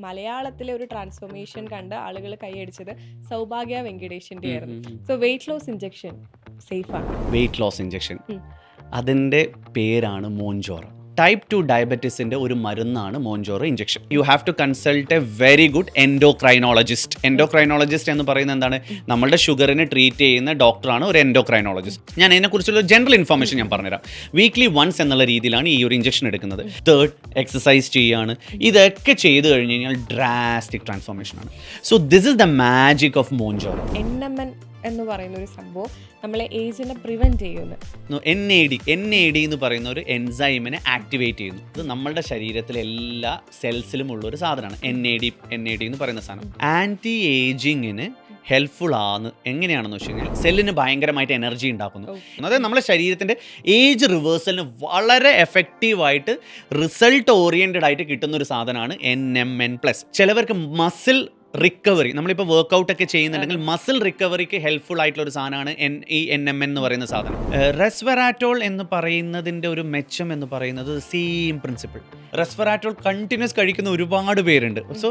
മലയാളത്തിലെ ഒരു ട്രാൻസ്ഫോർമേഷൻ കണ്ട് ആളുകൾ കൈയടിച്ചത് സൗഭാഗ്യ വെങ്കിടേഷിന്റെ ആയിരുന്നു. So weight loss injection safe ആണ്. വെയിറ്റ് ലോസ് ഇഞ്ചക്ഷൻ അതിൻ്റെ പേരാണ് മോഞ്ചോറ. ടൈപ്പ് 2 ഡയബറ്റീസിൻ്റെ ഒരു മരുന്നാണ് Mounjaro injection. You have to consult a very good endocrinologist. Endocrinologist എന്ന് പറയുന്നത് എന്താണ്? നമ്മളുടെ ഷുഗറിനെ ട്രീറ്റ് ചെയ്യുന്ന ഡോക്ടറാണ് ഒരു എൻഡോക്രൈനോളജിസ്റ്റ്. ഞാൻ അതിനെക്കുറിച്ചുള്ള ജനറൽ ഇൻഫർമേഷൻ ഞാൻ പറഞ്ഞുതരാം. വീക്ക്ലി വൺസ് എന്നുള്ള രീതിയിലാണ് ഈ ഒരു ഇഞ്ചക്ഷൻ എടുക്കുന്നത്. തേർഡ്, എക്സസൈസ് ചെയ്യുകയാണ്. ഇതൊക്കെ ചെയ്ത് കഴിഞ്ഞ് കഴിഞ്ഞാൽ ഡ്രാസ്റ്റിക് ട്രാൻസ്ഫോർമേഷനാണ്. So this is the magic of Mounjaro. NMN എന്ന് പറയുന്ന ഒരു സംഭവം നമ്മളെ ഏജിനെ പ്രിവെന്റ് ചെയ്യുന്നു. NAD എന്ന് പറയുന്ന ഒരു എൻസൈമിനെ ആക്ടിവേറ്റ് ചെയ്യുന്നു. ഇത് നമ്മളുടെ ശരീരത്തിലെ എല്ലാ സെൽസിലും ഉള്ള ഒരു സാധനമാണ് NAD എന്ന് പറയുന്ന സാധനം. ആൻറ്റി ഏജിങ്ങിന് ഹെൽപ്ഫുൾ ആണ്. എങ്ങനെയാണെന്ന് വെച്ച് കഴിഞ്ഞാൽ സെല്ലിന് ഭയങ്കരമായിട്ട് എനർജി ഉണ്ടാക്കുന്നു. അതായത് നമ്മുടെ ശരീരത്തിൻ്റെ ഏജ് റിവേഴ്സലിന് വളരെ എഫക്റ്റീവായിട്ട് റിസൾട്ട് ഓറിയൻറ്റഡ് ആയിട്ട് കിട്ടുന്ന ഒരു സാധനമാണ് NMN+. ചിലവർക്ക് മസിൽ റിക്കവറി, നമ്മളിപ്പോൾ വർക്കൗട്ട് ഒക്കെ ചെയ്യുന്നുണ്ടെങ്കിൽ മസിൽ റിക്കവറിക്ക് ഹെൽപ്ഫുൾ ആയിട്ടുള്ള ഒരു സാധനമാണ് ഈ NMN എന്ന് പറയുന്ന സാധനം. റെസ്വെറാറ്റോൾ എന്ന് പറയുന്നതിൻ്റെ ഒരു മെച്ചം എന്ന് പറയുന്നത് സെയിം പ്രിൻസിപ്പിൾ. റെസ്വെറാറ്റോൾ കണ്ടിന്യൂസ് കഴിക്കുന്ന ഒരുപാട് പേരുണ്ട്. സോ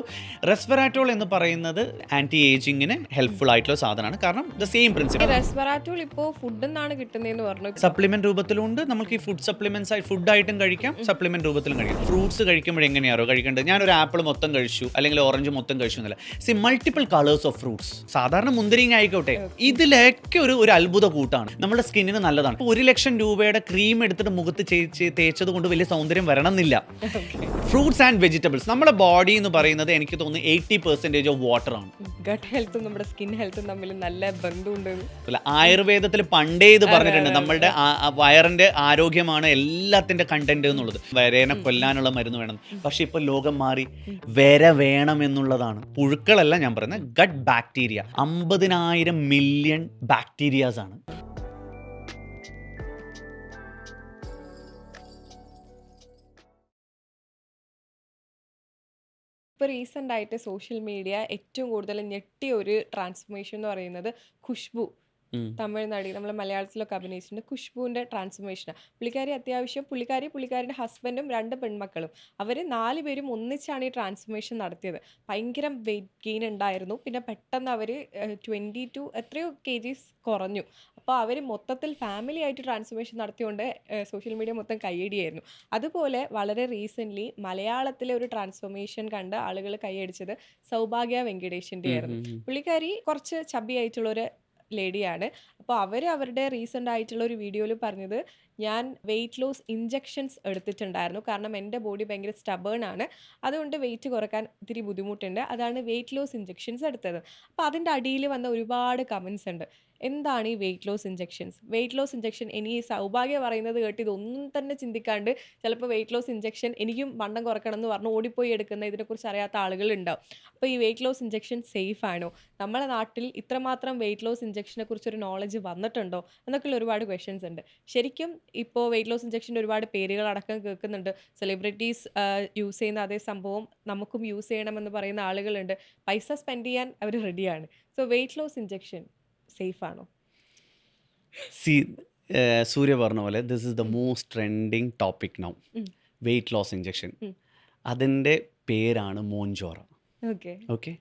റെസ്വെറാറ്റോൾ എന്ന് പറയുന്നത് ആൻറ്റി ഏജിങ്ങിന് ഹെൽപ്ഫുൾ ആയിട്ടുള്ള സാധനമാണ്. കാരണം ദ സെയിം പ്രിൻസിപ്പിൾ. റെസ്വെറാറ്റോൾ ഇപ്പോൾ ഫുഡിൽ നിന്നാണ് കിട്ടുന്നതെന്ന് പറഞ്ഞു. സപ്ലിമെന്റ് രൂപത്തിലുണ്ട്. നമുക്ക് ഈ ഫുഡ് സപ്ലിമെന്റ്സ് ആയി ഫുഡായിട്ടും കഴിക്കാം, സപ്ലിമെന്റ് രൂപത്തിലും കഴിക്കാം. ഫ്രൂട്ട്സ് കഴിക്കുമ്പോൾ എങ്ങനെയാണോ കഴിക്കേണ്ടത്? ഞാനൊരു ആപ്പിൾ മൊത്തം കഴിച്ചു അല്ലെങ്കിൽ ഓറഞ്ച് മൊത്തം കഴിച്ചു എന്നല്ല. Multiple colours of fruits. സാധാരണ മുന്തിരിങ്ങ ആയിക്കോട്ടെ, ഇതിലൊക്കെ ഒരു അത്ഭുത കൂട്ടാണ്. നമ്മുടെ സ്കിന്നിന് നല്ലതാണ്. 1 ലക്ഷം രൂപയുടെ ക്രീം എടുത്തിട്ട് മുഖത്ത് തേച്ചത് കൊണ്ട് വലിയ സൗന്ദര്യം വരണമെന്നില്ല. ഫ്രൂട്ട്സ് ആൻഡ് വെജിറ്റബിൾസ്, നമ്മുടെ ബോഡി എന്ന് പറയുന്നത് എനിക്ക് തോന്നുന്നു 80% ഓഫ് വാട്ടർ ആണ്. ഗട്ട് ഹെൽത്തും നമ്മുടെ സ്കിൻ ഹെൽത്തും തമ്മിൽ നല്ല ബന്ധമുണ്ട്. ആയുർവേദത്തിൽ പണ്ടേ ഇത് പറഞ്ഞിട്ടുണ്ട്, നമ്മളുടെ വയറിന്റെ ആരോഗ്യമാണ് എല്ലാത്തിന്റെ കണ്ടന്റ് എന്നുള്ളത്. വരേനെ കൊല്ലാനുള്ള മരുന്ന് വേണം. പക്ഷെ ഇപ്പൊ ലോകം മാറി, വര വേണം എന്നുള്ളതാണ്. പുഴുക്കളല്ല ഞാൻ പറയുന്നത്, ഗട്ട് ബാക്ടീരിയ. 50,000 മില്യൺ ബാക്ടീരിയാസ് ആണ്. ഇപ്പോൾ റീസെൻ്റ് ആയിട്ട് സോഷ്യൽ മീഡിയ ഏറ്റവും കൂടുതൽ ഞെട്ടിയ ഒരു ട്രാൻസ്ഫോർമേഷൻ എന്ന് പറയുന്നത് ഖുഷ്ബു, തമിഴ് നടി, നമ്മൾ മലയാളത്തിലൊക്കെ അഭിനയിച്ചിട്ടുണ്ട്. ഖുഷ്ബുവിൻ്റെ ട്രാൻസ്ഫോർമേഷനാണ്. പുള്ളിക്കാരി അത്യാവശ്യം പുള്ളിക്കാരിയുടെ ഹസ്ബൻഡും 2 പെൺമക്കളും അവർ 4 പേരും ഒന്നിച്ചാണ് ഈ ട്രാൻസ്ഫോർമേഷൻ നടത്തിയത്. ഭയങ്കര വെയിറ്റ് ഗെയിൻ ഉണ്ടായിരുന്നു. പിന്നെ പെട്ടെന്ന് അവർ 22 എത്രയോ kgs കുറഞ്ഞു. അപ്പോൾ അവർ മൊത്തത്തിൽ ഫാമിലി ആയിട്ട് ട്രാൻസ്ഫോർമേഷൻ നടത്തിയോണ്ട് സോഷ്യൽ മീഡിയ മൊത്തം കയ്യടിയായിരുന്നു. അതുപോലെ വളരെ റീസെൻ്റ്ലി മലയാളത്തിലെ ഒരു ട്രാൻസ്ഫോർമേഷൻ കണ്ട് ആളുകൾ കൈയടിച്ചത് സൗഭാഗ്യ വെങ്കിടേഷിൻ്റെ ആയിരുന്നു. പുള്ളിക്കാരി കുറച്ച് ചബി ആയിട്ടുള്ളൊരു ലേഡിയാണ്. അപ്പോൾ അവരുടെ റീസെൻ്റ് ആയിട്ടുള്ള ഒരു വീഡിയോയിൽ പറഞ്ഞത്, ഞാൻ വെയിറ്റ് ലോസ് ഇഞ്ചക്ഷൻസ് എടുത്തിട്ടുണ്ടായിരുന്നു. കാരണം എൻ്റെ ബോഡി ഭയങ്കര സ്റ്റബേൺ ആണ്, അതുകൊണ്ട് വെയിറ്റ് കുറക്കാൻ ഇത്തിരി ബുദ്ധിമുട്ടുണ്ട്, അതാണ് വെയിറ്റ് ലോസ് ഇഞ്ചക്ഷൻസ് എടുത്തത്. അപ്പോൾ അതിൻ്റെ അടിയിൽ വന്ന ഒരുപാട് കമൻസ് ഉണ്ട്. എന്താണ് ഈ weight loss injections? Weight loss injection, ഇനി സൗഭാഗ്യ പറയുന്നത് കേട്ട് ഇതൊന്നും തന്നെ ചിന്തിക്കാണ്ട് ചിലപ്പോൾ വെയിറ്റ് ലോസ് ഇഞ്ചക്ഷൻ എനിക്കും വണ്ണം കുറക്കണം എന്ന് പറഞ്ഞ് ഓടിപ്പോയി എടുക്കുന്ന ഇതിനെക്കുറിച്ച് അറിയാത്ത ആളുകളുണ്ടാവും. അപ്പോൾ ഈ വെയിറ്റ് ലോസ് ഇഞ്ചക്ഷൻ സേഫ് ആണോ? നമ്മുടെ നാട്ടിൽ ഇത്രമാത്രം വെയിറ്റ് ലോസ് ഇഞ്ചക്ഷനെ കുറിച്ചൊരു നോളജ് വന്നിട്ടുണ്ടോ എന്നൊക്കെയുള്ള ഒരുപാട് ക്വസ്റ്റ്യൻസ് ഉണ്ട്. ശരിക്കും ഇപ്പോൾ വെയിറ്റ് ലോസ് ഇഞ്ചക്ഷൻ്റെ ഒരുപാട് പേരുകളടക്കം കേൾക്കുന്നുണ്ട്. സെലിബ്രിറ്റീസ് യൂസ് ചെയ്യുന്ന അതേ സംഭവം നമുക്കും യൂസ് ചെയ്യണമെന്ന് പറയുന്ന ആളുകളുണ്ട്. പൈസ സ്പെൻഡ് ചെയ്യാൻ അവർ റെഡിയാണ്. So weight loss injection safe ആണോ? സൂര്യ പറഞ്ഞ പോലെ this is the most trending topic now. Weight loss injection, അതിൻ്റെ പേരാണ് മോഞ്ചോറ. ഓക്കെ,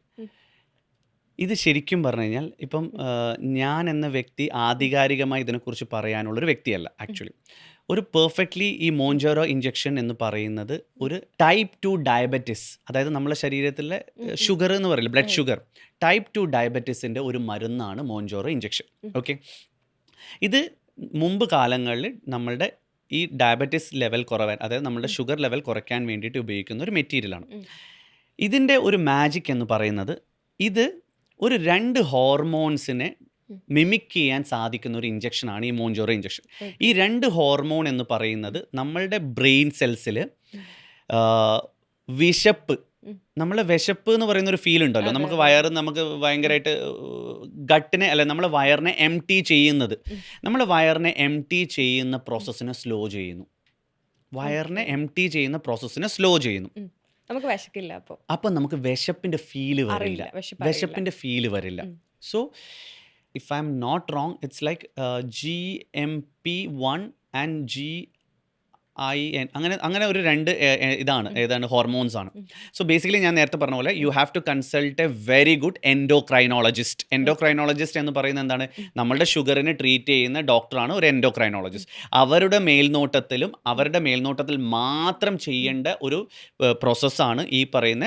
ഇത് ശരിക്കും പറഞ്ഞു കഴിഞ്ഞാൽ ഇപ്പം ഞാൻ എന്ന വ്യക്തി ആധികാരികമായി ഇതിനെക്കുറിച്ച് പറയാനുള്ളൊരു വ്യക്തിയല്ല. ആക്ച്വലി ഒരു പെർഫെക്റ്റ്ലി ഈ മോഞ്ചോറോ ഇഞ്ചക്ഷൻ എന്ന് പറയുന്നത് ഒരു ടൈപ്പ് 2 ഡയബറ്റിസ്, അതായത് നമ്മുടെ ശരീരത്തിലെ ഷുഗർ എന്ന് പറയില്ല, ബ്ലഡ് ഷുഗർ, ടൈപ്പ് 2 ഡയബറ്റിസിൻ്റെ ഒരു മരുന്നാണ് മോഞ്ചോറോ ഇഞ്ചക്ഷൻ. ഓക്കെ, ഇത് മുമ്പ് കാലങ്ങളിൽ നമ്മളുടെ ഈ ഡയബറ്റിസ് ലെവൽ കുറവാൻ, അതായത് നമ്മുടെ ഷുഗർ ലെവൽ കുറയ്ക്കാൻ വേണ്ടിയിട്ട് ഉപയോഗിക്കുന്ന ഒരു മെറ്റീരിയലാണ്. ഇതിൻ്റെ ഒരു മാജിക് എന്ന് പറയുന്നത്, ഇത് ഒരു 2 ഹോർമോൺസിനെ മിമിക് ചെയ്യാൻ സാധിക്കുന്ന ഒരു ഇഞ്ചക്ഷനാണ് ഈ മോഞ്ചോറോ ഇഞ്ചക്ഷൻ. ഈ 2 ഹോർമോൺ എന്ന് പറയുന്നത് നമ്മളുടെ ബ്രെയിൻ സെൽസിൽ നമ്മളെ വിശപ്പ് എന്ന് പറയുന്ന ഒരു ഫീൽ ഉണ്ടല്ലോ, നമുക്ക് നമുക്ക് ഭയങ്കരമായിട്ട് ഗട്ടിനെ അല്ല നമ്മളെ വയറിനെ എംപ്റ്റി ചെയ്യുന്നത്, നമ്മളെ വയറിനെ എംപ്റ്റി ചെയ്യുന്ന പ്രോസസ്സിനെ സ്ലോ ചെയ്യുന്നു. നമുക്ക് വിശക്കില്ല, അപ്പോൾ നമുക്ക് വിശപ്പിൻ്റെ ഫീല് വരില്ല. So if I'm not wrong, it's like GMP1 and അങ്ങനെ ഒരു 2 ഏതാണ് ഹോർമോൺസ് ആണ്. സോ ബേസിക്കലി ഞാൻ നേരത്തെ പറഞ്ഞ പോലെ you have to consult a very good endocrinologist എന്ന് പറയുന്നത് എന്താണ്, നമ്മളുടെ ഷുഗറിന് ട്രീറ്റ് ചെയ്യുന്ന ഡോക്ടറാണ് ഒരു എൻഡോക്രൈനോളജിസ്റ്റ്. അവരുടെ മേൽനോട്ടത്തിൽ മാത്രം ചെയ്യേണ്ട ഒരു പ്രോസസ്സാണ് ഈ പറയുന്ന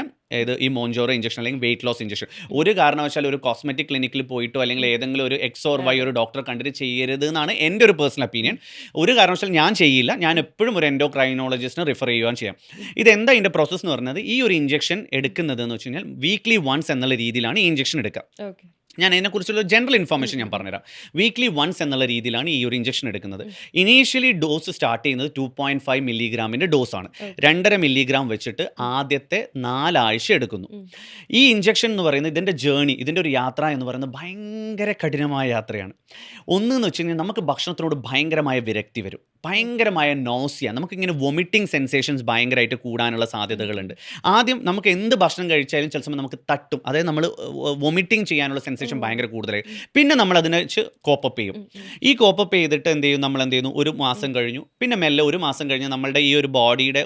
ഈ മോഞ്ചോറോ ഇഞ്ചക്ഷൻ അല്ലെങ്കിൽ വെയിറ്റ് ലോസ് ഇഞ്ചക്ഷൻ. ഒരു കാരണവശാലും ഒരു കോസ്മെറ്റിക് ക്ലിനിക്കിൽ പോയിട്ടോ അല്ലെങ്കിൽ ഏതെങ്കിലും ഒരു എക്സ് ഓർ വൈ ഒരു ഡോക്ടറെ കണ്ടിട്ട് ചെയ്യരുത് എന്നാണ് എൻ്റെ ഒരു പേഴ്സണൽ ഒപ്പീനിയൻ. ഒരു കാരണവശാലും ഞാൻ ചെയ്യില്ല. ഞാൻ എപ്പോഴും ഒരു എൻഡോക്രൈനോളജിസ്റ്റിനെ റിഫർ ചെയ്യുവാൻ ചെയ്യാം. ഇതെന്താ ഇതിൻ്റെ പ്രോസസ്സ് എന്ന് പറയുന്നത്, ഈ ഒരു ഇഞ്ചക്ഷൻ എടുക്കുന്നത് എന്ന് വെച്ച് കഴിഞ്ഞാൽ വീക്ക്ലി വൺസ് എന്നുള്ള രീതിയിലാണ് ഈ ഇഞ്ചക്ഷൻ എടുക്കുക. ഞാൻ അതിനെക്കുറിച്ചുള്ള ജനറൽ ഇൻഫർമേഷൻ ഞാൻ പറഞ്ഞുതരാം. വീക്ക്ലി വൺസ് എന്നുള്ള രീതിയിലാണ് ഈ ഒരു ഇഞ്ചക്ഷൻ എടുക്കുന്നത്. ഇനീഷ്യലി ഡോസ് സ്റ്റാർട്ട് ചെയ്യുന്നത് 2.5 മില്ലിഗ്രാമിൻ്റെ ഡോസാണ്. 2.5 മില്ലിഗ്രാം വെച്ചിട്ട് ആദ്യത്തെ 4 ആഴ്ച എടുക്കുന്നു. ഈ ഇഞ്ചക്ഷൻ എന്ന് പറയുന്നത് ഇതിൻ്റെ ഒരു യാത്ര എന്ന് പറയുന്നത് ഭയങ്കര കഠിനമായ യാത്രയാണ്. ഒന്നെന്ന് വെച്ച് കഴിഞ്ഞാൽ നമുക്ക് ഭക്ഷണത്തിനോട് ഭയങ്കരമായ വിരക്തി വരും, ഭയങ്കരമായ നോസിയ, നമുക്കിങ്ങനെ വൊമിറ്റിംഗ് സെൻസേഷൻസ് ഭയങ്കരമായിട്ട് കൂടാനുള്ള സാധ്യതകളുണ്ട്. ആദ്യം നമുക്ക് എന്ത് ഭക്ഷണം കഴിച്ചാലും ചില സമയം നമുക്ക് തട്ടും, അതായത് നമ്മൾ വൊമിറ്റിംഗ് ചെയ്യാനുള്ള സെൻസേഷൻ ഭയങ്കര കൂടുതലായി. പിന്നെ നമ്മൾ അതിനെ വെച്ച് കോപ്പപ്പ് ചെയ്യും. ഈ കോപ്പപ്പ് ചെയ്തിട്ട് എന്ത് ചെയ്യുന്നു, ഒരു മാസം കഴിഞ്ഞു, പിന്നെ മെല്ലെ ഒരു മാസം കഴിഞ്ഞ് നമ്മളുടെ ഈ ഒരു ബോഡിയുടെ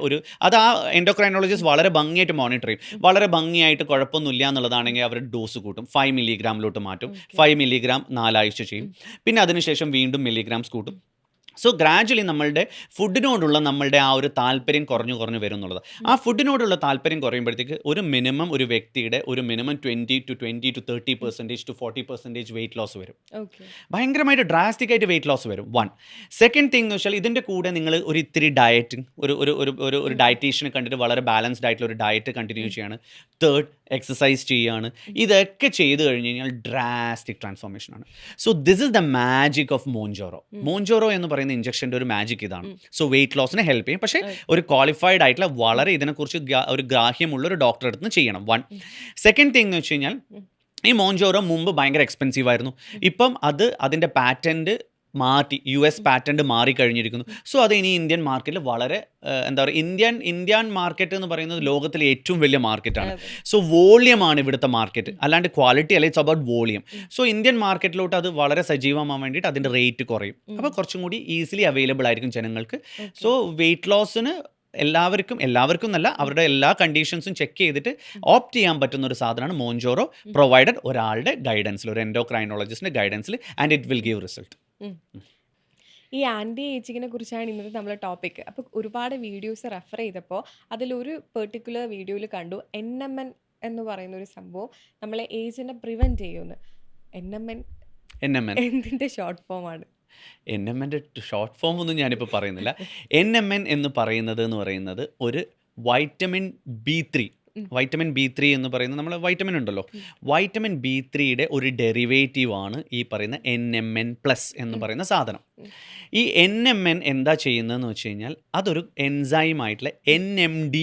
അത് ആ എൻഡോക്രൈനോളജിസ്റ്റ് വളരെ ഭംഗിയായിട്ട് മോണിറ്റർ ചെയ്യും. വളരെ ഭംഗിയായിട്ട് കുഴപ്പമൊന്നുമില്ല എന്നുള്ളതാണെങ്കിൽ അവർ ഡോസ് കൂട്ടും, 5 മില്ലിഗ്രാമിലോട്ട് മാറ്റും. 5 മില്ലിഗ്രാം 4 ആഴ്ച ചെയ്യും. പിന്നെ അതിനുശേഷം വീണ്ടും മില്ലിഗ്രാംസ് കൂട്ടും. സോ ഗ്രാജുവലി നമ്മളുടെ ഫുഡിനോടുള്ള നമ്മളുടെ ആ ഒരു താല്പര്യം കുറഞ്ഞു വരും എന്നുള്ളത്. ആ ഫുഡിനോടുള്ള താല്പര്യം കുറയുമ്പോഴത്തേക്ക് ഒരു വ്യക്തിയുടെ ഒരു minimum 20 to 30% to 40% weight loss വരും. ഭയങ്കരമായിട്ട് ഡ്രാസ്റ്റിക് ആയിട്ട് വെയിറ്റ് ലോസ് വരും. 1 സെക്കൻഡ് തിങ് എന്ന് വെച്ചാൽ ഇതിൻ്റെ കൂടെ നിങ്ങൾ ഒരു ഇത്തിരി ഡയറ്റിംഗ് ഒരു ഡയറ്റീഷ്യനെ കണ്ടിട്ട് വളരെ ബാലൻസ്ഡ് ആയിട്ടുള്ള ഒരു ഡയറ്റ് കണ്ടിന്യൂ ചെയ്യാണ്. തേർഡ്, എക്സസൈസ് ചെയ്യുകയാണ്. ഇതൊക്കെ ചെയ്ത് കഴിഞ്ഞ് കഴിഞ്ഞാൽ ഡ്രാസ്റ്റിക് ട്രാൻസ്ഫോർമേഷൻ ആണ്. So this is the magic of Mounjaro എന്ന് പറയുന്ന ഇഞ്ചക്ഷൻ്റെ ഒരു മാജിക് ഇതാണ്. സോ വെയിറ്റ് ലോസിനെ ഹെൽപ്പ് ചെയ്യും. പക്ഷേ ഒരു ക്വാളിഫൈഡ് ആയിട്ടുള്ള വളരെ ഇതിനെക്കുറിച്ച് ഒരു ഗ്രാഹ്യമുള്ള ഒരു ഡോക്ടറെ അടുത്ത് ചെയ്യണം. 1 സെക്കൻഡ് തിങ് എന്ന് വെച്ച് കഴിഞ്ഞാൽ ഈ മോഞ്ചോറോ മുമ്പ് ഭയങ്കര എക്സ്പെൻസീവ് ആയിരുന്നു. ഇപ്പം അതിൻ്റെ പാറ്റൻറ്റ് മാറ്റി, US പാറ്റൻറ്റ് മാറിക്കഴിഞ്ഞിരിക്കുന്നു. സോ അത് ഇനി ഇന്ത്യൻ മാർക്കറ്റിൽ വളരെ ഇന്ത്യൻ മാർക്കറ്റ് എന്ന് പറയുന്നത് ലോകത്തിലെ ഏറ്റവും വലിയ മാർക്കറ്റാണ്. സോ വോളിയമാണ് ഇവിടുത്തെ മാർക്കറ്റ്, അല്ലാണ്ട് ക്വാളിറ്റി അല്ല, it's about volume. So Indian മാർക്കറ്റിലോട്ട് അത് വളരെ സജീവമാകാൻ വേണ്ടിയിട്ട് അതിൻ്റെ റേറ്റ് കുറയും. അപ്പോൾ കുറച്ചും കൂടി ഈസിലി അവൈലബിൾ ആയിരിക്കും ജനങ്ങൾക്ക്. സോ വെയിറ്റ് ലോസിന് എല്ലാവർക്കും എന്നല്ല, അവരുടെ എല്ലാ കണ്ടീഷൻസും ചെക്ക് ചെയ്തിട്ട് ഓപ്റ്റ് ചെയ്യാൻ പറ്റുന്ന ഒരു സാധനമാണ് മോഞ്ചോറോ, പ്രൊവൈഡഡ് ഒരാളുടെ ഗൈഡൻസിൽ, ഒരു എൻഡോക്രൈനോളജിസ്റ്റിൻ്റെ ഗൈഡൻസിൽ, and it will give result. ഈ ആൻറ്റി ഏജിങ്ങിനെ കുറിച്ചാണ് ഇന്നത്തെ നമ്മളെ ടോപ്പിക്. അപ്പോൾ ഒരുപാട് വീഡിയോസ് റെഫർ ചെയ്തപ്പോൾ അതിലൊരു പെർട്ടിക്കുലർ വീഡിയോയിൽ കണ്ടു NMN എന്ന് പറയുന്ന ഒരു സംഭവം നമ്മളെ ഏജിനെ പ്രിവെൻറ്റ് ചെയ്യുമെന്ന്. NMN എന്തിൻ്റെ ഷോർട്ട് ഫോം ആണ്? NMNൻ്റെ ഷോർട്ട് ഫോം ഒന്നും ഞാനിപ്പോൾ പറയുന്നില്ല. NMN എന്ന് പറയുന്നത് ഒരു വൈറ്റമിൻ B3 എന്ന് പറയുന്നത് നമ്മൾ വൈറ്റമിൻ ഉണ്ടല്ലോ, വൈറ്റമിൻ B3യുടെ ഒരു ഡെറിവേറ്റീവ് ആണ് ഈ പറയുന്ന NMN+ എന്ന് പറയുന്ന സാധനം. ഈ NMN എന്താ ചെയ്യുന്നതെന്ന് വെച്ച് കഴിഞ്ഞാൽ അതൊരു എൻസൈമായിട്ടുള്ള NAD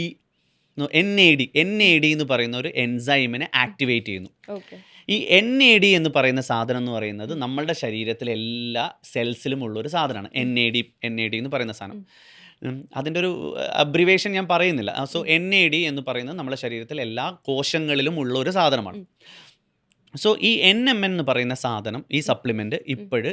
എന്ന് പറയുന്ന ഒരു എൻസൈമിനെ ആക്ടിവേറ്റ് ചെയ്യുന്നു. ഈ NAD എന്ന് പറയുന്ന സാധനം എന്ന് പറയുന്നത് നമ്മളുടെ ശരീരത്തിലെ എല്ലാ സെൽസിലും ഉള്ളൊരു സാധനമാണ്. NAD എന്ന് പറയുന്ന സാധനം, അതിൻ്റെ ഒരു അബ്രിവേഷൻ ഞാൻ പറയുന്നില്ല. സോ NAD എന്ന് പറയുന്നത് നമ്മുടെ ശരീരത്തിൽ എല്ലാ കോശങ്ങളിലും ഉള്ള ഒരു സാധനമാണ്. സോ ഈ NMN എന്ന് പറയുന്ന സാധനം, ഈ സപ്ലിമെൻറ്റ് ഇപ്പോഴ്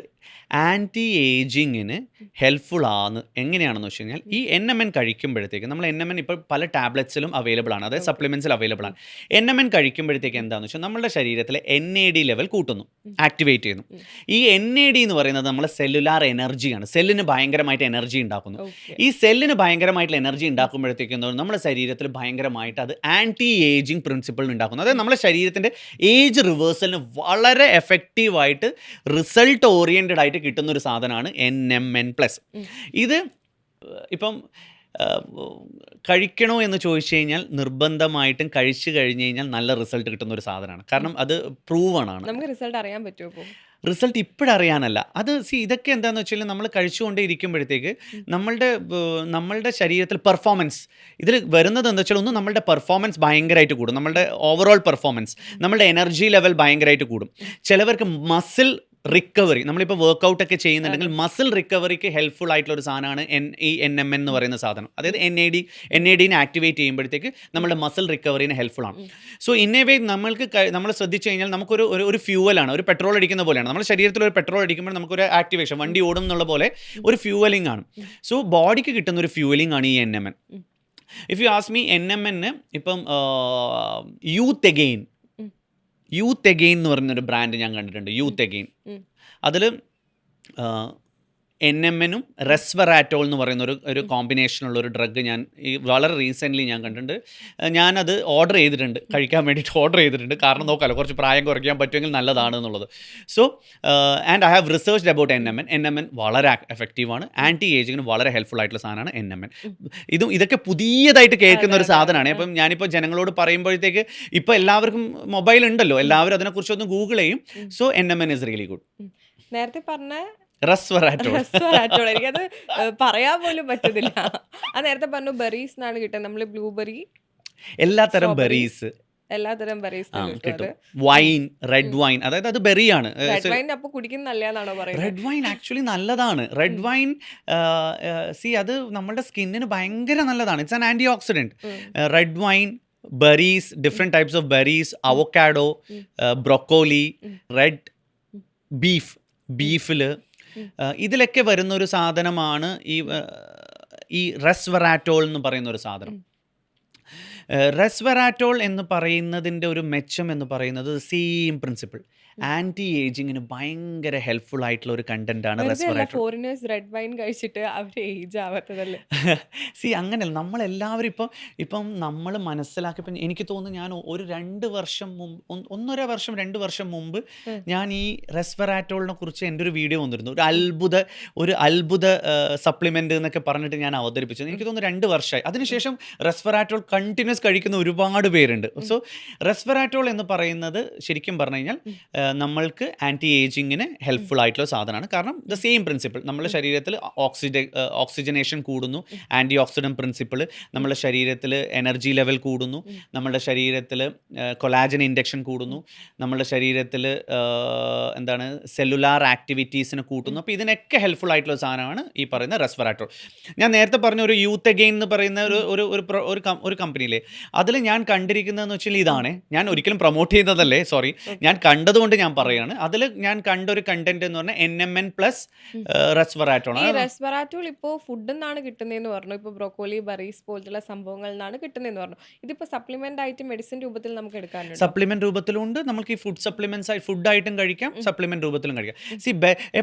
ആൻറ്റി ഏജിങ്ങിന് ഹെൽപ്ഫുൾ ആണ്. എങ്ങനെയാണെന്ന് വെച്ച് കഴിഞ്ഞാൽ ഈ NMN കഴിക്കുമ്പോഴത്തേക്ക് നമ്മൾ NMN ഇപ്പോൾ പല ടാബ്ലറ്റ്സിലും അവൈലബിൾ ആണ്, അതായത് സപ്ലിമെൻറ്റ്സിൽ അവൈലബിൾ ആണ്. NMN കഴിക്കുമ്പോഴത്തേക്ക് എന്താണെന്ന് വെച്ചാൽ നമ്മളുടെ ശരീരത്തിലെ NAD ലെവൽ കൂട്ടുന്നു, ആക്ടിവേറ്റ് ചെയ്യുന്നു. ഈ NAD എന്ന് പറയുന്നത് നമ്മളെ സെല്ലുലാർ എനർജിയാണ്, സെല്ലിന് ഭയങ്കരമായിട്ട് എനർജി ഉണ്ടാക്കുന്നു. ഈ സെല്ലിന് ഭയങ്കരമായിട്ടുള്ള എനർജി ഉണ്ടാക്കുമ്പോഴത്തേക്ക് എന്താ നമ്മുടെ ശരീരത്തിൽ ഭയങ്കരമായിട്ട് അത് ആൻറ്റി ഏജിങ് പ്രിൻസിപ്പിൾ ഉണ്ടാക്കുന്നു. അതായത് നമ്മുടെ ശരീരത്തിൻ്റെ ഏജ് റിവേഴ്സലിന് വളരെ എഫക്റ്റീവായിട്ട് റിസൾട്ട് ഓറിയൻറ്റഡ് ആയിട്ട് കിട്ടുന്ന ഒരു സാധനമാണ് NMN+. ഇത് ഇപ്പം കഴിക്കണോ എന്ന് ചോദിച്ചു കഴിഞ്ഞാൽ നിർബന്ധമായിട്ടും കഴിച്ചു കഴിഞ്ഞ് കഴിഞ്ഞാൽ നല്ല റിസൾട്ട് കിട്ടുന്ന ഒരു സാധനമാണ്. കാരണം അത് പ്രൂവൺ ആണ്. നമുക്ക് റിസൾട്ട് അറിയാൻ പറ്റുമോ? റിസൾട്ട് ഇപ്പോഴറിയാനല്ല, അത് ഇതൊക്കെ എന്താണെന്ന് വെച്ചാൽ നമ്മൾ കഴിച്ചുകൊണ്ടേ ഇരിക്കുമ്പോഴത്തേക്ക് നമ്മളുടെ ശരീരത്തിൽ പെർഫോമൻസ് ഇതിൽ വരുന്നത് എന്താ വെച്ചാൽ, ഒന്ന് നമ്മളുടെ പെർഫോമൻസ് ഭയങ്കരമായിട്ട് കൂടും, നമ്മളുടെ ഓവറോൾ പെർഫോമൻസ്, നമ്മളുടെ എനർജി ലെവൽ ഭയങ്കരമായിട്ട് കൂടും. ചിലവർക്ക് മസിൽ റിക്കവറി, നമ്മളിപ്പോൾ വർക്കൗട്ട് ഒക്കെ ചെയ്യുന്നുണ്ടെങ്കിൽ മസിൽ റിക്കവറിക്ക് ഹെൽപ്ഫുൾ ആയിട്ടുള്ള ഒരു സാധനമാണ് ഈ NMN എന്ന് പറയുന്ന സാധനം. അതായത് NADനെ ആക്ടിവേറ്റ് ചെയ്യുമ്പോഴത്തേക്ക് നമ്മുടെ മസിൽ റിക്കവറിന് ഹെൽപ്ഫുൾ ആണ്. സോ ഇൻ എ വേ നമ്മൾ ശ്രദ്ധിച്ചു കഴിഞ്ഞാൽ നമുക്കൊരു ഒരു ഫ്യൂവലാണ്, ഒരു പെട്രോൾ അടിക്കുന്ന പോലെയാണ്. നമ്മുടെ ശരീരത്തിൽ ഒരു പെട്രോൾ അടിക്കുമ്പോൾ നമുക്കൊരു ആക്ടിവേഷൻ, വണ്ടി ഓടും എന്നുള്ള പോലെ ഒരു ഫ്യൂവലിംഗ് ആണ്. സോ ബോഡിക്ക് കിട്ടുന്ന ഒരു ഫ്യൂവലിംഗ് ആണ് ഈ NMN. If you ask me, NMN ഇപ്പം യൂത്ത് അഗെയിൻ എന്ന് പറയുന്നൊരു ബ്രാൻഡ് ഞാൻ കണ്ടിട്ടുണ്ട്. യൂത്ത് അഗെയിൻ അതിൽ NMNും റെസ്വെറാറ്റോൾ എന്ന് പറയുന്ന ഒരു കോമ്പിനേഷനുള്ള ഒരു ഡ്രഗ് ഞാൻ വളരെ റീസെൻ്റ്ലി ഞാൻ കണ്ടിട്ടുണ്ട്. ഞാനത് ഓർഡർ ചെയ്തിട്ടുണ്ട്, കഴിക്കാൻ വേണ്ടിയിട്ട് ഓർഡർ ചെയ്തിട്ടുണ്ട്. കാരണം നോക്കാമല്ലോ, കുറച്ച് പ്രായം കുറയ്ക്കാൻ പറ്റുമെങ്കിൽ നല്ലതാണ് എന്നുള്ളത്. So and I have researched about NMN വളരെ എഫക്റ്റീവാണ്. ആൻറ്റി ഏജിങ്ങിന് വളരെ ഹെൽപ്ഫുൾ ആയിട്ടുള്ള സാധനമാണ് NMN. ഇതൊക്കെ പുതിയതായിട്ട് കേൾക്കുന്ന ഒരു സാധനമാണ്. അപ്പം ഞാനിപ്പോൾ ജനങ്ങളോട് പറയുമ്പോഴത്തേക്ക് ഇപ്പോൾ എല്ലാവർക്കും മൊബൈൽ ഉണ്ടല്ലോ, എല്ലാവരും അതിനെക്കുറിച്ചൊന്ന് ഗൂഗിൾ ചെയ്യും. So NMN is really good. നേരത്തെ പറഞ്ഞ റെസ്വെറാറ്റോൾ എനിക്കത് പറയാൻ പോലും പറ്റുന്നില്ല. അത് നേരത്തെ പറഞ്ഞു ബെറീസ് എന്നാണ് കിട്ടുന്നത്. നമ്മൾ ബ്ലൂബെറി, എല്ലാത്തരം ബെറീസ്, എല്ലാത്തരം ബെറീസ് കിട്ടും. വൈൻ, റെഡ് വൈൻ, അതായത് അത് ബെറിയാണ്. അപ്പൊ കുടിക്കുന്നത് നല്ലതാണോ പറയുന്നത്? റെഡ് വൈൻ ആക്ച്വലി നല്ലതാണ്. റെഡ് വൈൻ അത് നമ്മുടെ സ്കിന്നിന് ഭയങ്കര നല്ലതാണ്. It's an antioxidant. Red wine, berries, different types of berries, avocado, broccoli, red ബീഫിൽ ഇതിലൊക്കെ വരുന്നൊരു സാധനമാണ് ഈ റെസ്വെറാറ്റോൾ എന്ന് പറയുന്ന ഒരു സാധനം. റെസ്വെറാറ്റോൾ എന്ന് പറയുന്നതിൻ്റെ ഒരു മെച്ചം എന്ന് പറയുന്നത് സെയിം പ്രിൻസിപ്പിൾ, ആൻറ്റി ഏജിങ്ങിന് ഭയങ്കര ഹെൽപ്ഫുൾ ആയിട്ടുള്ള ഒരു കണ്ടന്റാണ് റെസ്വെറാറ്റോൾ. ഫോറിനേഴ്സ് റെഡ് വൈൻ കഴിച്ചിട്ട് അവർ ഏജ് ആവാത്തതല്ലേ? അങ്ങനെയല്ല, നമ്മളെല്ലാവരും ഇപ്പം നമ്മൾ മനസ്സിലാക്കിയപ്പോൾ എനിക്ക് തോന്നുന്നു, ഞാൻ ഒരു 2 വർഷം മുമ്പ്, 2 വർഷം മുമ്പ് ഞാൻ ഈ റെസ്വെറാറ്റോളിനെ കുറിച്ച് എൻ്റെ ഒരു വീഡിയോ വന്നിരുന്നു. ഒരു അത്ഭുത സപ്ലിമെൻ്റ് എന്നൊക്കെ പറഞ്ഞിട്ട് ഞാൻ അവതരിപ്പിച്ചത്. എനിക്ക് തോന്നുന്നു 2 വർഷമായി. അതിനുശേഷം റെസ്വെറാറ്റോൾ കണ്ടിന്യൂസ് കഴിക്കുന്ന ഒരുപാട് പേരുണ്ട്. സോ റെസ്വെറാറ്റോൾ എന്ന് പറയുന്നത് ശരിക്കും പറഞ്ഞു കഴിഞ്ഞാൽ നമ്മൾക്ക് ആൻറ്റി ഏജിങ്ങിന് ഹെൽപ്ഫുൾ ആയിട്ടുള്ള സാധനമാണ്. കാരണം ദ സെയിം പ്രിൻസിപ്പിൾ, നമ്മുടെ ശരീരത്തിൽ ഓക്സിജനേഷൻ കൂടുന്നു, ആൻറ്റി ഓക്സിഡൻറ്റ് പ്രിൻസിപ്പിൾ, നമ്മുടെ ശരീരത്തിൽ എനർജി ലെവൽ കൂടുന്നു, നമ്മുടെ ശരീരത്തിൽ കൊളാജൻ ഇൻഡക്ഷൻ കൂടുന്നു, നമ്മുടെ ശരീരത്തിൽ സെല്ലുലാർ ആക്ടിവിറ്റീസിനെ കൂട്ടുന്നു. അപ്പോൾ ഇതിനൊക്കെ ഹെൽപ്ഫുൾ ആയിട്ടുള്ള സാധനമാണ് ഈ പറയുന്ന റെസ്വെറാറ്റോൾ. ഞാൻ നേരത്തെ പറഞ്ഞ ഒരു യൂത്ത് അഗെയിൻ എന്ന് പറയുന്ന ഒരു കമ്പനിയിലെ അതിൽ ഞാൻ കണ്ടിരിക്കുന്നതെന്ന് വെച്ചാൽ ഇതാണ്. ഞാൻ ഒരിക്കലും പ്രൊമോട്ട് ചെയ്യുന്നതല്ലേ, സോറി, ഞാൻ കണ്ടതുകൊണ്ട് ഞാൻ പറയുകയാണ്. അതിൽ ഞാൻ കണ്ട ഒരു കണ്ടന്റ് എന്ന് പറഞ്ഞാൽ NMN പ്ലസ് റെസ്വെറാറ്റോൾ. ഈ റെസ്വെറാറ്റോൾ ഇപ്പോൾ ഫുഡിൽ നിന്നാണ് കിട്ടുന്നതെന്ന് പറഞ്ഞു. ഇപ്പോൾ ബ്രോക്കോലി, ബെറീസ് പോലത്തുള്ള സംഭവങ്ങളിൽ നിന്നാണ് കിട്ടുന്നതെന്ന് പറഞ്ഞു. ഇതിപ്പോൾ സപ്ലിമെന്റ് ആയിട്ട് മെഡിസിൻ രൂപത്തിൽ നമുക്ക് എടുക്കാനുണ്ട്. സപ്ലിമെന്റ് രൂപത്തിലുണ്ട്. നമുക്ക് ഈ ഫുഡ് സപ്ലിമെന്റ്സ് ആയി ഫുഡായിട്ടും കഴിക്കാം, സപ്ലിമെന്റ് രൂപത്തിലും കഴിക്കാം.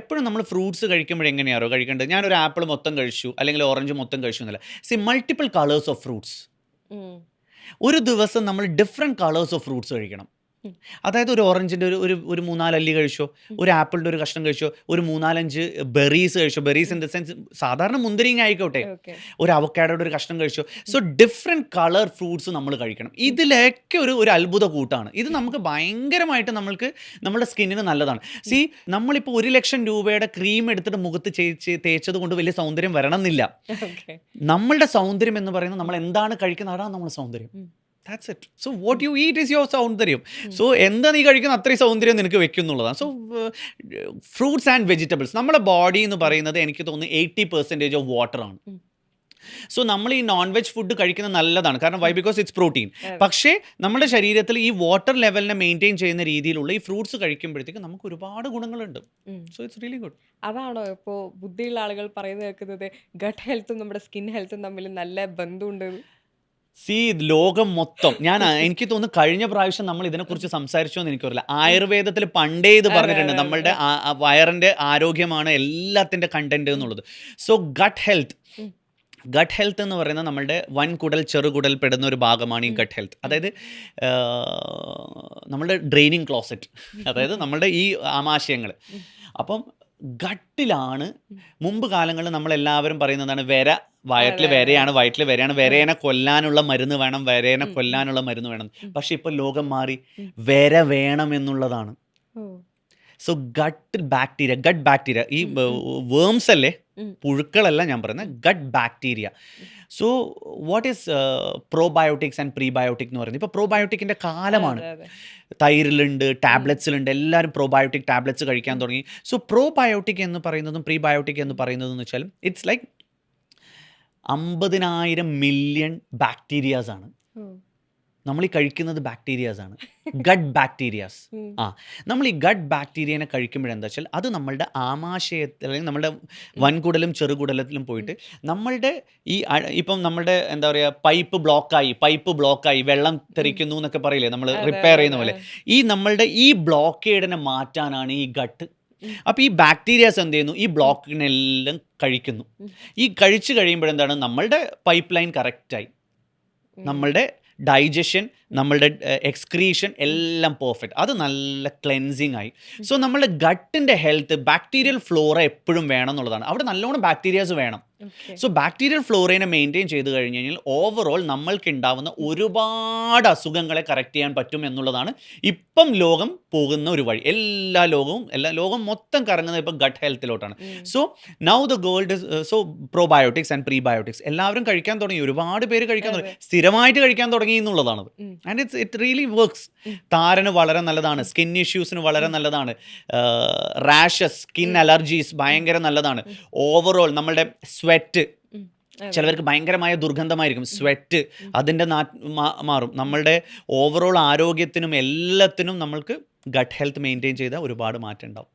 എപ്പോഴും നമ്മൾ ഫ്രൂട്ട്സ് കഴിക്കുമ്പോൾ എങ്ങനെയാണോ കഴിക്കേണ്ടത്? ഞാനൊരു ആപ്പിൾ മൊത്തം കഴിച്ചു അല്ലെങ്കിൽ ഓറഞ്ച് മൊത്തം കഴിച്ചു എന്നല്ല. Multiple colours of fruits. ഒരു ദിവസം നമ്മൾ ഡിഫറെൻറ്റ് കളേഴ്സ് ഓഫ് ഫ്രൂട്ട്സ് കഴിക്കണം. അതായത് ഒരു ഓറഞ്ചിൻ്റെ ഒരു 3-4 അല്ലി കഴിച്ചോ, ഒരു ആപ്പിളിൻ്റെ ഒരു കഷ്ണം കഴിച്ചോ, ഒരു 3-5 ബെറീസ് കഴിച്ചോ. ബെറീസ് ഇൻ ദ സെൻസ് സാധാരണ മുന്തിരിങ്ങ ആയിക്കോട്ടെ, ഒരു അവക്കാഡോയുടെ ഒരു കഷ്ണം കഴിച്ചോ. സോ ഡിഫറെൻറ്റ് കളർ ഫ്രൂട്ട്സ് നമ്മൾ കഴിക്കണം. ഇതിലൊക്കെ ഒരു അത്ഭുത കൂട്ടാണ് ഇത്. നമുക്ക് ഭയങ്കരമായിട്ട് നമ്മുടെ സ്കിന്നിന് നല്ലതാണ്. നമ്മളിപ്പോൾ 1 ലക്ഷം രൂപയുടെ ക്രീം എടുത്തിട്ട് മുഖത്ത് തേച്ചത് കൊണ്ട് വലിയ സൗന്ദര്യം വരണമെന്നില്ല. നമ്മളുടെ സൗന്ദര്യം എന്ന് പറയുന്നത് നമ്മൾ എന്താണ് കഴിക്കുന്നത്, അതാണ് നമ്മുടെ സൗന്ദര്യം. That's it. So what you eat is your സൗന്ദര്യം. സോ എന്താ നീ കഴിക്കുന്ന അത്രയും സൗന്ദര്യം നിനക്ക് വെക്കുന്നുള്ളതാണ്. സോ ഫ്രൂട്ട്സ് ആൻഡ് വെജിറ്റബിൾസ്, നമ്മുടെ ബോഡി എന്ന് പറയുന്നത് എനിക്ക് തോന്നുന്നു 80% ഓഫ് വാട്ടറാണ്. സോ നമ്മൾ ഈ നോൺ വെജ് ഫുഡ് കഴിക്കുന്നത് നല്ലതാണ്. കാരണം വൈ? Because it's protein. പക്ഷേ നമ്മുടെ ശരീരത്തിൽ ഈ വാട്ടർ ലെവലിനെ മെയിൻറ്റെയിൻ ചെയ്യുന്ന രീതിയിലുള്ള ഈ ഫ്രൂട്ട്സ് കഴിക്കുമ്പോഴത്തേക്ക് നമുക്ക് ഒരുപാട് ഗുണങ്ങളുണ്ട്. So it's really good. അതാണോ ഇപ്പോൾ ബുദ്ധിയുള്ള ആളുകൾ പറയുന്നത് കേൾക്കുന്നത്, ഗട്ട് ഹെൽത്തും നമ്മുടെ സ്കിൻ ഹെൽത്തും തമ്മിൽ നല്ല ബന്ധമുണ്ട്? ലോകം മൊത്തം എനിക്ക് തോന്നുന്നു കഴിഞ്ഞ പ്രാവശ്യം നമ്മൾ ഇതിനെക്കുറിച്ച് സംസാരിച്ചോ എന്ന് എനിക്കറിയില്ല. ആയുർവേദത്തിൽ പണ്ടേ ഇത് പറഞ്ഞിട്ടുണ്ട്, നമ്മളുടെ വയറിൻ്റെ ആരോഗ്യമാണ് എല്ലാത്തിൻ്റെ കണ്ടന്റ് എന്നുള്ളത്. സോ ഗട്ട് ഹെൽത്ത് എന്ന് പറയുന്നത് നമ്മളുടെ വൻകുടൽ ചെറുകുടൽ പെടുന്ന ഒരു ഭാഗമാണ് ഈ ഗട്ട് ഹെൽത്ത്. അതായത് നമ്മളുടെ ഡ്രെയിനിങ് ക്ലോസറ്റ്, അതായത് നമ്മളുടെ ഈ ആമാശയങ്ങൾ. അപ്പം ഗട്ടിലാണ് മുമ്പ് കാലങ്ങളിൽ നമ്മളെല്ലാവരും പറയുന്നതാണ് വയറ്റിൽ വരയാണ്, വരേനെ കൊല്ലാനുള്ള മരുന്ന് വേണം. പക്ഷെ ഇപ്പോൾ ലോകം മാറി, വര വേണം എന്നുള്ളതാണ്. സോ ഗട്ട് ബാക്ടീരിയ ഈ വേംസ് അല്ലേ, പുഴുക്കളല്ല ഞാൻ പറയുന്നത്, gut bacteria. So what is probiotics and prebiotic എന്ന് പറയുന്നത്? ഇപ്പോൾ പ്രോബയോട്ടിക്കിൻ്റെ കാലമാണ്. തൈരിലുണ്ട്, ടാബ്ലറ്റ്സിലുണ്ട്, എല്ലാവരും പ്രോബയോട്ടിക് ടാബ്ലറ്റ്സ് കഴിക്കാൻ തുടങ്ങി. സോ പ്രോബയോട്ടിക് എന്ന് പറയുന്നതും പ്രീബയോട്ടിക് എന്ന് പറയുന്നതെന്ന് വെച്ചാൽ ഇറ്റ്സ് ലൈക്ക് 50,000 മില്യൺ ബാക്ടീരിയാസ് ആണ്. നമ്മൾ ഈ കഴിക്കുന്നത് ബാക്ടീരിയാസ് ആണ്, ഗട്ട് ബാക്ടീരിയാസ്. നമ്മൾ ഈ ഗട്ട് ബാക്ടീരിയനെ കഴിക്കുമ്പോഴെന്താ വെച്ചാൽ അത് നമ്മളുടെ ആമാശയത്തിൽ അല്ലെങ്കിൽ നമ്മുടെ വൻകുടലും ചെറുകുടലത്തിലും പോയിട്ട് നമ്മളുടെ ഈ ഇപ്പം നമ്മുടെ എന്താ പറയുക പൈപ്പ് ബ്ലോക്കായി വെള്ളം തെറിക്കുന്നു എന്നൊക്കെ പറയില്ലേ നമ്മൾ റിപ്പയർ ചെയ്യുന്ന പോലെ, ഈ നമ്മളുടെ ഈ ബ്ലോക്കേഡിനെ മാറ്റാനാണ് ഈ ഗട്ട്. അപ്പോൾ ഈ ബാക്ടീരിയാസ് എന്ത് ചെയ്യുന്നു? ഈ ബ്ലോക്കിനെല്ലാം കഴിക്കുന്നു. ഈ കഴിച്ചു കഴിയുമ്പോഴെന്താണ് നമ്മളുടെ പൈപ്പ് ലൈൻ കറക്റ്റായി, നമ്മളുടെ ഡൈജഷൻ, നമ്മളുടെ എക്സ്ക്രീഷൻ എല്ലാം പെർഫെക്റ്റ്, അത് നല്ല ക്ലെൻസിങ് ആയി. സോ നമ്മളുടെ ഗട്ടിൻ്റെ ഹെൽത്ത്, ബാക്ടീരിയൽ ഫ്ലോറ എപ്പോഴും വേണം എന്നുള്ളതാണ്. അവിടെ നല്ലോണം ബാക്ടീരിയാസ് വേണം. സോ ബാക്ടീരിയൽ ഫ്ലോറേനെ മെയിൻറ്റെയിൻ ചെയ്ത് കഴിഞ്ഞ് കഴിഞ്ഞാൽ ഓവറോൾ നമ്മൾക്ക് ഉണ്ടാവുന്ന ഒരുപാട് അസുഖങ്ങളെ കറക്റ്റ് ചെയ്യാൻ പറ്റും എന്നുള്ളതാണ് ഇപ്പം ലോകം പോകുന്ന ഒരു വഴി. എല്ലാ ലോകം മൊത്തം കറങ്ങുന്നത് ഇപ്പോൾ ഗട്ട് ഹെൽത്തിലോട്ടാണ്. So now the gold so probiotics and prebiotics എല്ലാവരും കഴിക്കാൻ തുടങ്ങി, ഒരുപാട് പേര് കഴിക്കാൻ തുടങ്ങി, സ്ഥിരമായിട്ട് കഴിക്കാൻ തുടങ്ങി എന്നുള്ളതാണത്. And it really works. താരന് വളരെ നല്ലതാണ്, സ്കിൻ ഇഷ്യൂസിന് വളരെ നല്ലതാണ്, റാഷസ്, സ്കിൻ അലർജീസ് ഭയങ്കര നല്ലതാണ്. ഓവറോൾ നമ്മളുടെ സ്വെറ്റ്, ചിലവർക്ക് ഭയങ്കരമായ ദുർഗന്ധമായിരിക്കും സ്വെറ്റ്, അതിൻ്റെ മാറും. നമ്മളുടെ ഓവറോൾ ആരോഗ്യത്തിനും എല്ലാത്തിനും നമ്മൾക്ക് ഗട്ട് ഹെൽത്ത് മെയിൻറ്റെയിൻ ചെയ്താൽ ഒരുപാട് മാറ്റം ഉണ്ടാവും.